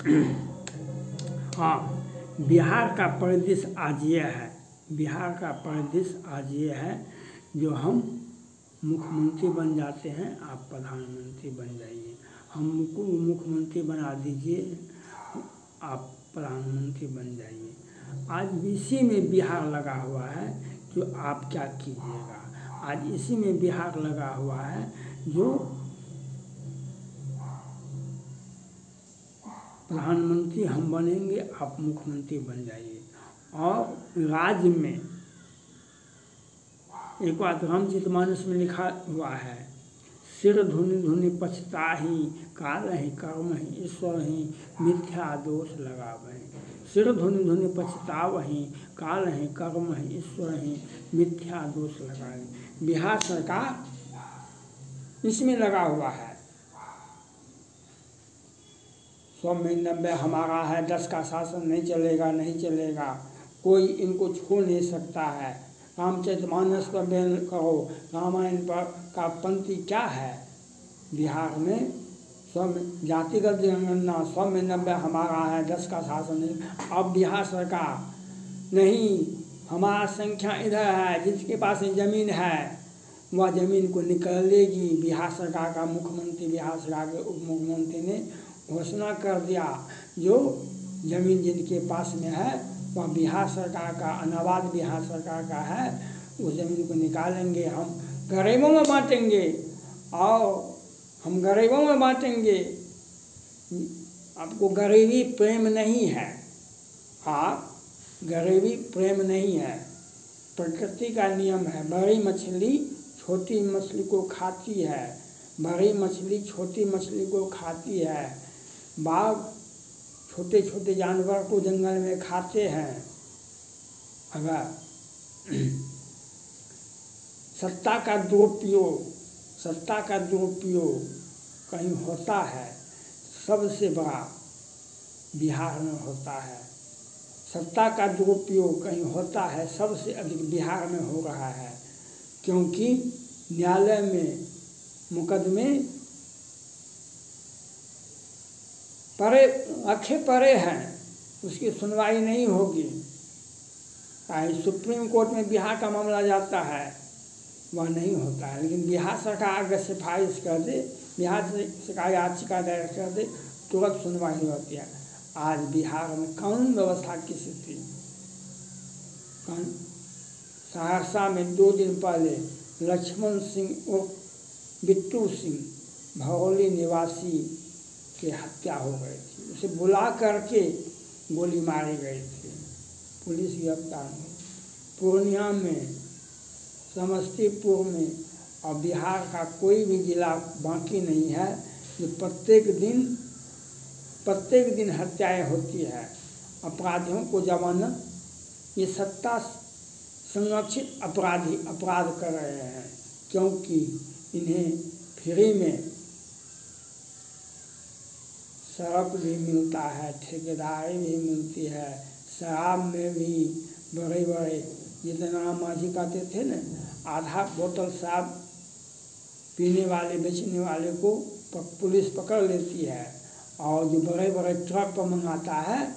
हाँ, बिहार का परिदृश्य आज ये है, बिहार का परिदृश्य आज ये है, जो हम मुख्यमंत्री बन जाते हैं, आप प्रधानमंत्री बन जाइए, हमको मुख्यमंत्री बना दीजिए, आप प्रधानमंत्री बन जाइए। आज इसी में बिहार लगा हुआ है, जो आप क्या कीजिएगा। आज इसी में बिहार लगा हुआ है, जो प्रधानमंत्री हम बनेंगे, आप मुख्यमंत्री बन जाइए। और राज्य में एक बात रामचरितमानस में लिखा हुआ है, सिर धुनि धुनि पछताहि, कालहि कर्महि ईश्वरहि, मिथ्या दोष लगावहि। सिर धुनि धुनि पछतावहि, कालहि कर्महि ईश्वरहि, मिथ्या दोष लगावहि। बिहार सरकार इसमें लगा हुआ है। 100 में 90 हमारा है, 10 का शासन नहीं चलेगा, नहीं चलेगा, कोई इनको छू नहीं सकता है। रामचरितमानस पर बयान करो, रामायण पर का पंक्ति क्या है। बिहार में 100 में जातिगत जनगणना, 100 में 90 हमारा है, 10 का शासन नहीं। अब बिहार सरकार नहीं, हमारा संख्या इधर है, जिसके पास ज़मीन है वह ज़मीन को निकालेगी। बिहार सरकार का मुख्यमंत्री, बिहार सरकार के उप मुख्यमंत्री ने घोषणा कर दिया, जो ज़मीन जिनके पास में है वह बिहार सरकार का, अनाबाद बिहार सरकार का है, उस ज़मीन को निकालेंगे, हम गरीबों में बांटेंगे, और हम गरीबों में बांटेंगे। आपको गरीबी प्रेम नहीं है, हाँ, गरीबी प्रेम नहीं है, प्रकृति का नियम है। बड़ी मछली छोटी मछली को खाती है, बड़ी मछली छोटी मछली को खाती है, बाघ छोटे छोटे जानवर को जंगल में खाते हैं। अगर सत्ता का दुरुपयोग कहीं होता है, सबसे बड़ा बिहार में होता है। सत्ता का दुरुपयोग कहीं होता है, सबसे अधिक बिहार में हो रहा है, क्योंकि न्यायालय में मुकदमे रखे पड़े हैं, उसकी सुनवाई नहीं होगी। सुप्रीम कोर्ट में बिहार का मामला जाता है, वह नहीं होता है। लेकिन बिहार सरकार अगर सिफारिश कर दे, बिहार सरकार याचिका दायर कर दे, तुरंत सुनवाई होती है। आज बिहार में कानून व्यवस्था की स्थिति, सहरसा में 2 दिन पहले लक्ष्मण सिंह उर्फ बिट्टू सिंह भगौली निवासी की हत्या हो गई थी। उसे बुला करके गोली मारी गई थी, पुलिस गिरफ्तार हुई। पूर्णिया में, समस्तीपुर में और बिहार का कोई भी जिला बाकी नहीं है जो प्रत्येक दिन हत्याएं होती है। अपराधियों को जमानत, ये सत्ता संरक्षित अपराधी अपराध कर रहे हैं, क्योंकि इन्हें फ्री में सड़क भी मिलता है, ठेकेदारी भी मिलती है, शराब में भी बड़े बड़े, जितना माझी कहते थे न, आधा बोतल शराब पीने वाले, बेचने वाले को पुलिस पकड़ लेती है, और जो बड़े बड़े ट्रक पर मंगाता है।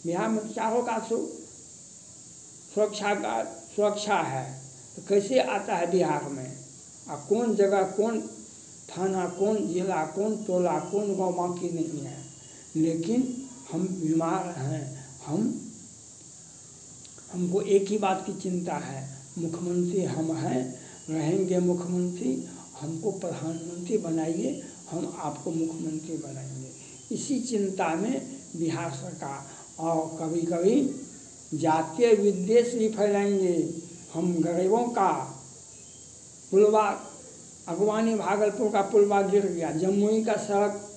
बिहार में चारों का सुरक्षा है, तो कैसे आता है बिहार में, और कौन जगह, कौन थाना, कौन जिला, कौन टोला, कौन गाँव बाकी नहीं है। लेकिन हम बीमार हैं, हमको एक ही बात की चिंता है, मुख्यमंत्री हम हैं, रहेंगे मुख्यमंत्री, हमको प्रधानमंत्री बनाइए, हम आपको मुख्यमंत्री बनाएंगे। इसी चिंता में बिहार सरकार, और कभी कभी जातीय विद्वेष भी फैलाएंगे। हम गरीबों का पुलवा, अगवानी भागलपुर का पुलवा गिर गया, जमुई का सड़क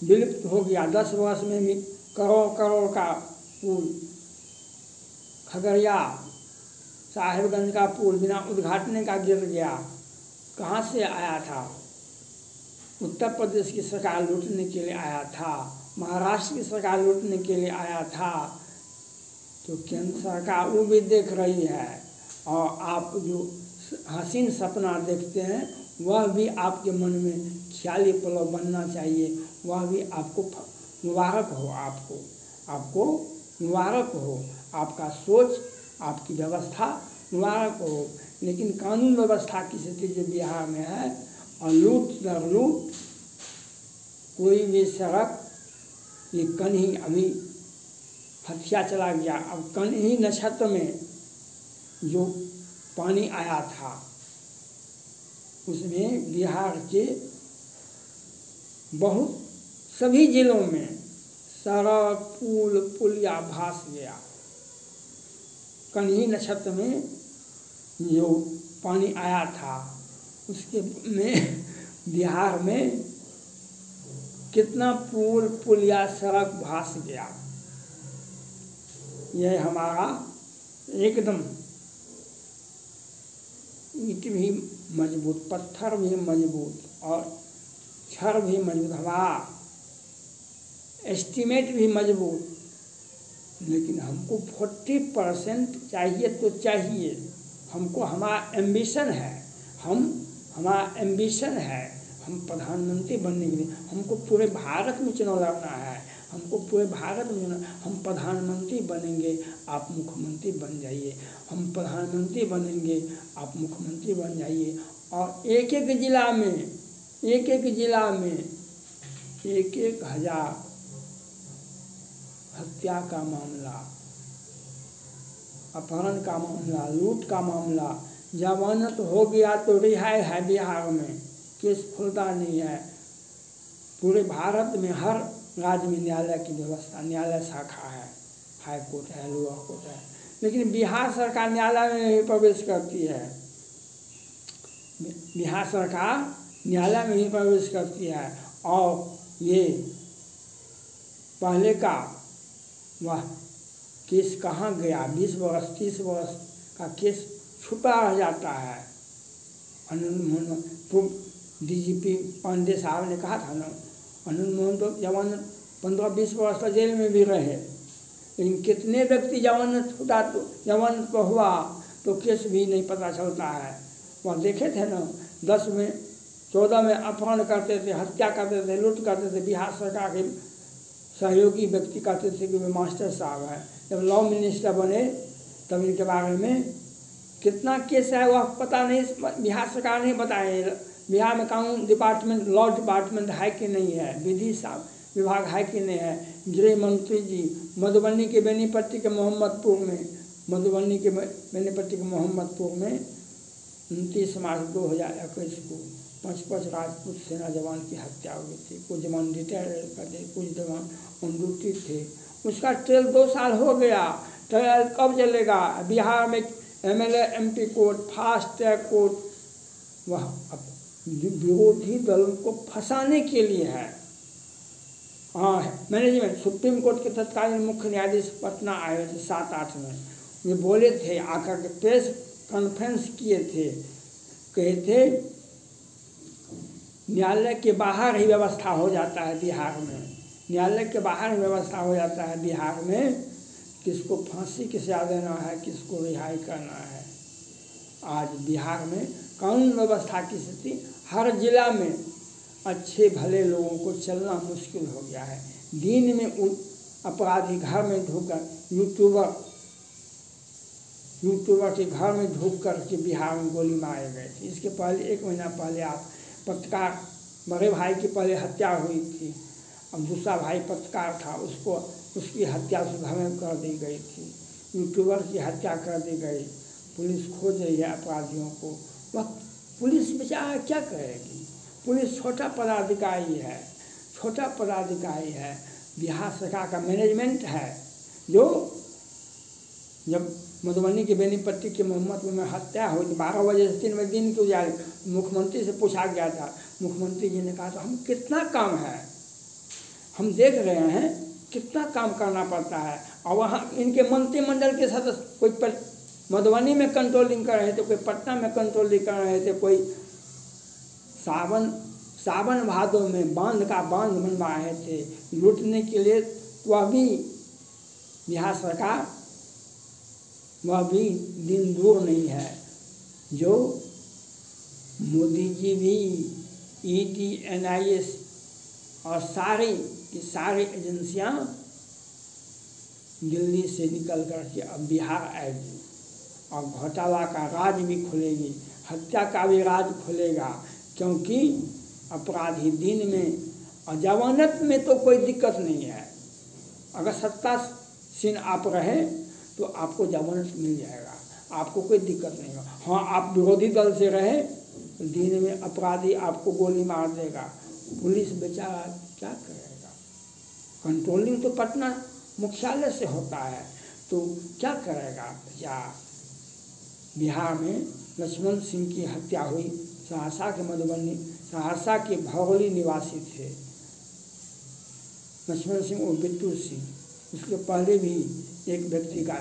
विलुप्त हो गया, 10 वर्ष में भी करोड़ का पुल, खगड़िया साहिबगंज का पुल बिना उद्घाटन का गिर गया। कहाँ से आया था? उत्तर प्रदेश की सरकार लूटने के लिए आया था, महाराष्ट्र की सरकार लूटने के लिए आया था। तो केंद्र सरकार वो भी देख रही है, और आप जो हसीन सपना देखते हैं वह भी आपके मन में ख्याली पलव बनना चाहिए, वह भी आपको मुबारक हो आपको, आपको मुबारक हो, आपका सोच, आपकी व्यवस्था मुबारक हो। लेकिन कानून व्यवस्था की स्थिति जो बिहार में है, और लूट दर लूट, कोई भी सड़क, ये कन्ही अभी हत्या चला गया। अब कन्ही नक्षत्र में जो पानी आया था उसमें बिहार के बहुत सभी जिलों में सड़क, पुल, पुलिया भास गया। कन्ही नक्षत्र में जो पानी आया था उसके में बिहार में कितना पुल, पुलिया, सड़क भास गया। यह हमारा एकदम ईंट भी मजबूत, पत्थर भी मजबूत और छड़ भी मजबूत, हमारा एस्टीमेट भी मजबूत। लेकिन हमको 40% चाहिए तो चाहिए। हमको हमारा एम्बिशन है, हमारा एम्बिशन है, हम प्रधानमंत्री बनने के लिए हमको पूरे भारत में चुनाव लड़ना है। हमको पूरे भारत में हम प्रधानमंत्री बनेंगे, आप मुख्यमंत्री बन जाइए। हम प्रधानमंत्री बनेंगे, आप मुख्यमंत्री बन जाइए। और एक एक जिला में 1,000 हत्या का मामला, अपहरण का मामला, लूट का मामला, जमानत हो गया तो रिहाई है बिहार में, केस खुलता नहीं है। पूरे भारत में हर राज्य में न्यायालय की व्यवस्था, न्यायालय शाखा है, हाई कोर्ट है, लोअर कोर्ट है। लेकिन बिहार सरकार न्यायालय में ही प्रवेश करती है, बिहार सरकार न्यायालय में ही प्रवेश करती है। और ये पहले का वह केस कहाँ गया, 20 वर्ष 30 वर्ष का केस छुपा रह जाता है। आनंद मोहन तो DGP पांडे साहब ने कहा था ना, आनंद मोहन तो जमानत 15-20 वर्ष तक जेल में भी रहे। लेकिन कितने व्यक्ति जमानत पर हुआ तो केस भी नहीं पता चलता है। वह देखे थे ना, 10 में 14 में अपहरण करते थे, हत्या करते थे, लूट करते थे। बिहार सरकार के सहयोगी व्यक्ति कहते थे कि वे मास्टर साहब हैं। जब लॉ मिनिस्टर बने तब इनके बारे में कितना केस है वह पता नहीं, बिहार सरकार नहीं बताए। बिहार में कानून डिपार्टमेंट, लॉ डिपार्टमेंट है कि नहीं है, विधि विभाग है कि नहीं है। गृह मंत्री जी मधुबनी के बेनीपट्टी के मोहम्मदपुर में 29 मार्च 2021 को 5 राजपूत सेना जवान की हत्या हुई थी। कुछ जवान रिटायर कर थे, कुछ जवान ऑन ड्यूटी थे। उसका ट्रेल 2 साल हो गया, ट्रायल कब चलेगा? बिहार में MLA MP court, fast track court, वह विरोधी दल को फंसाने के लिए है। हाँ, मैनेजमेंट सुप्रीम कोर्ट के तत्कालीन मुख्य न्यायाधीश पटना आए थे 7-8 में। ये बोले थे, आकर के प्रेस कॉन्फ्रेंस किए थे, कहे थे न्यायालय के बाहर ही व्यवस्था हो जाता है बिहार में, न्यायालय के बाहर ही व्यवस्था हो जाता है बिहार में। किसको फांसी की सजा देना है, किसको रिहाई करना है। आज बिहार में कानून व्यवस्था की स्थिति, हर जिला में अच्छे भले लोगों को चलना मुश्किल हो गया है। दिन में अपराधी घर में ढुककर, यूट्यूबर के घर में ढुक कर के बिहार में गोली मारे गए थे। इसके पहले 1 महीना पहले आप पत्रकार, बड़े भाई की पहले हत्या हुई थी, अब दूसरा भाई पत्रकार था, उसकी हत्या घर में कर दी गई थी। यूट्यूबर की हत्या कर दी गई। पुलिस खोज रही है अपराधियों को। वह पुलिस बेचारा क्या करेगी? पुलिस छोटा पदाधिकारी है। बिहार सरकार का मैनेजमेंट है। जो जब मधुबनी के बेनीपट्टी के मोहम्मदपुर में हत्या हुई थी, 12 बजे से 3 बजे दिन के उजाले, मुख्यमंत्री से पूछा गया था। मुख्यमंत्री जी ने कहा था, हम कितना काम है, हम देख रहे हैं कितना काम करना पड़ता है। और वहाँ इनके मंत्रिमंडल के सदस्य कोई मधुबनी में कंट्रोलिंग कर रहे थे, कोई पटना में कंट्रोलिंग कर रहे थे, कोई सावन भादो में बांध बनवा रहे थे लूटने के लिए। वह भी बिहार सरकार, वह भी दिन दूर नहीं है। जो मोदी जी भी ED NIS और सारी कि सारी एजेंसियां दिल्ली से निकल कर के अब बिहार आएगी और घोटाला का राज भी खुलेगी, हत्या का भी राज खुलेगा, क्योंकि अपराधी दिन में और जमानत में तो कोई दिक्कत नहीं है। अगर सत्तासीन आप रहे तो आपको जमानत मिल जाएगा, आपको कोई दिक्कत नहीं होगा। हाँ, आप विरोधी दल से रहे तो दिन में अपराधी आपको गोली मार देगा, पुलिस बेचारा क्या करेगा? कंट्रोलिंग तो पटना मुख्यालय से होता है, तो क्या करेगा बेचारा? बिहार में लक्ष्मण सिंह की हत्या हुई, सहरसा के मधुबनी, सहरसा के भगोली निवासी थे लक्ष्मण सिंह और बिट्टू सिंह। उसके पहले भी एक व्यक्ति का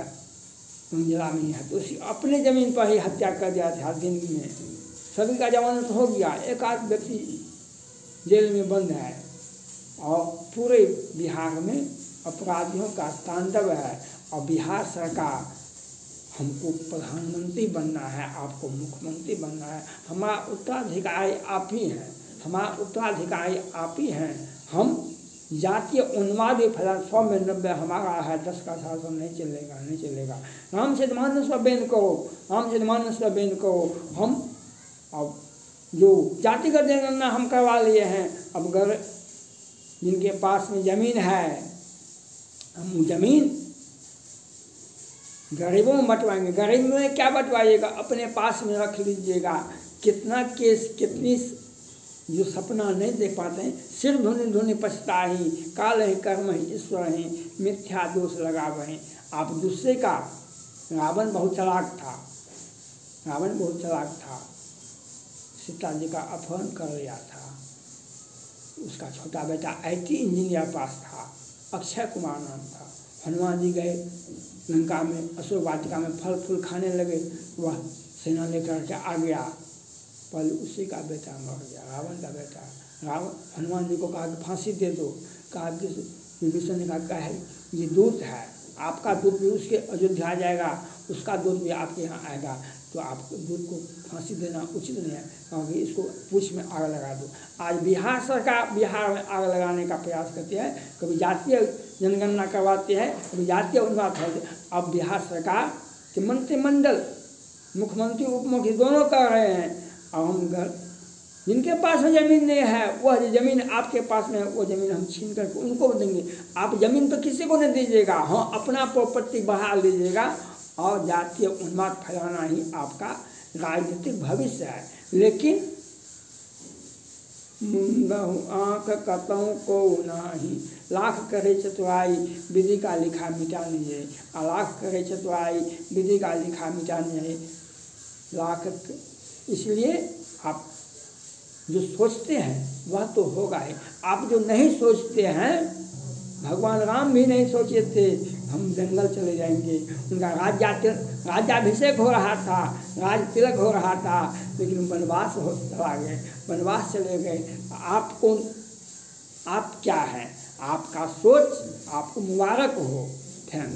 मंजिला में ही है, तो उसी अपने ज़मीन पर ही हत्या कर दिया था दिन में। सभी का जमानत हो गया, एक आध व्यक्ति जेल में बंद है और पूरे बिहार में अपराधियों का तांडव है। और बिहार सरकार, हमको प्रधानमंत्री बनना है, आपको मुख्यमंत्री बनना है, हमारा उत्तराधिकारी आप ही हैं, हमारा उत्तराधिकारी आप ही हैं। हम जातीय उन्माद फैला 100 में 90 हमारा है, 10 का शासन नहीं चलेगा, नहीं चलेगा। रामचरितमानस पर बैन करो, रामचरितमानस पर बैन करो। हम अब जो जातिगत जनगणना हम करवा लिए हैं, अब अगर जिनके पास में ज़मीन है, हम ज़मीन गरीबों में बंटवाएंगे। गरीब में क्या बंटवाइएगा? अपने पास में रख लीजिएगा। कितना केस, कितनी जो सपना नहीं देख पाते हैं, सिर धुनि धुनि पछताही, काल ही कर्म ही ईश्वर ही, मिथ्या दोष लगावहीं। आप दूसरे का, रावण बहुत चालाक था, रावण बहुत चालाक था, सीता जी का अपहरण कर लिया था। उसका छोटा बेटा IT इंजीनियर पास था, अक्षय कुमार नाम था। हनुमान जी गए लंका में, अशोक वाटिका में फल फूल खाने लगे, वह सेना लेकर के आ गया, पहले उसी का बेटा मर गया, रावण का बेटा। रावण हनुमान जी को कहा कि फांसी दे दो, कहा कि विभीषण ने कहा है ये दूत है, आपका दूत भी उसके अयोध्या आ जाएगा, उसका दूत भी आपके यहाँ आएगा, तो आप दूत को फांसी देना उचित नहीं है, क्योंकि इसको पूंछ में आग लगा दो। आज बिहार सरकार बिहार में आग लगाने का प्रयास करती है, कभी जातीय जनगणना करवाती है, कभी जातीय उन्माद है। अब बिहार सरकार के मंत्रिमंडल, मुख्यमंत्री उप मुख्यमंत्री दोनों कर रहे हैं। अब हम जिनके पास में ज़मीन नहीं है, वह ज़मीन आपके पास में है, वो ज़मीन हम छीन करके उनको देंगे। आप ज़मीन तो किसी को नहीं दीजिएगा, हाँ अपना प्रॉपर्टी बढ़ा लीजिएगा, और जातीय उन्माद फैलाना ही आपका राजनीतिक भविष्य है। लेकिन आँख कतों को नाही, लाख करे चतुराई विधि का लिखा मिटा नहीं, लाख करे चतुराई विधि का लिखा मिटा नहीं। लाख, इसलिए आप जो सोचते हैं वह तो होगा ही, आप जो नहीं सोचते हैं, भगवान राम भी नहीं सोचे थे हम जंगल चले जाएंगे, उनका राज्याभिषेक हो रहा था, राज तिलक हो रहा था, लेकिन वनवास चला गए, वनवास चले गए। आप क्या हैं? आपका सोच आपको मुबारक हो। थैंक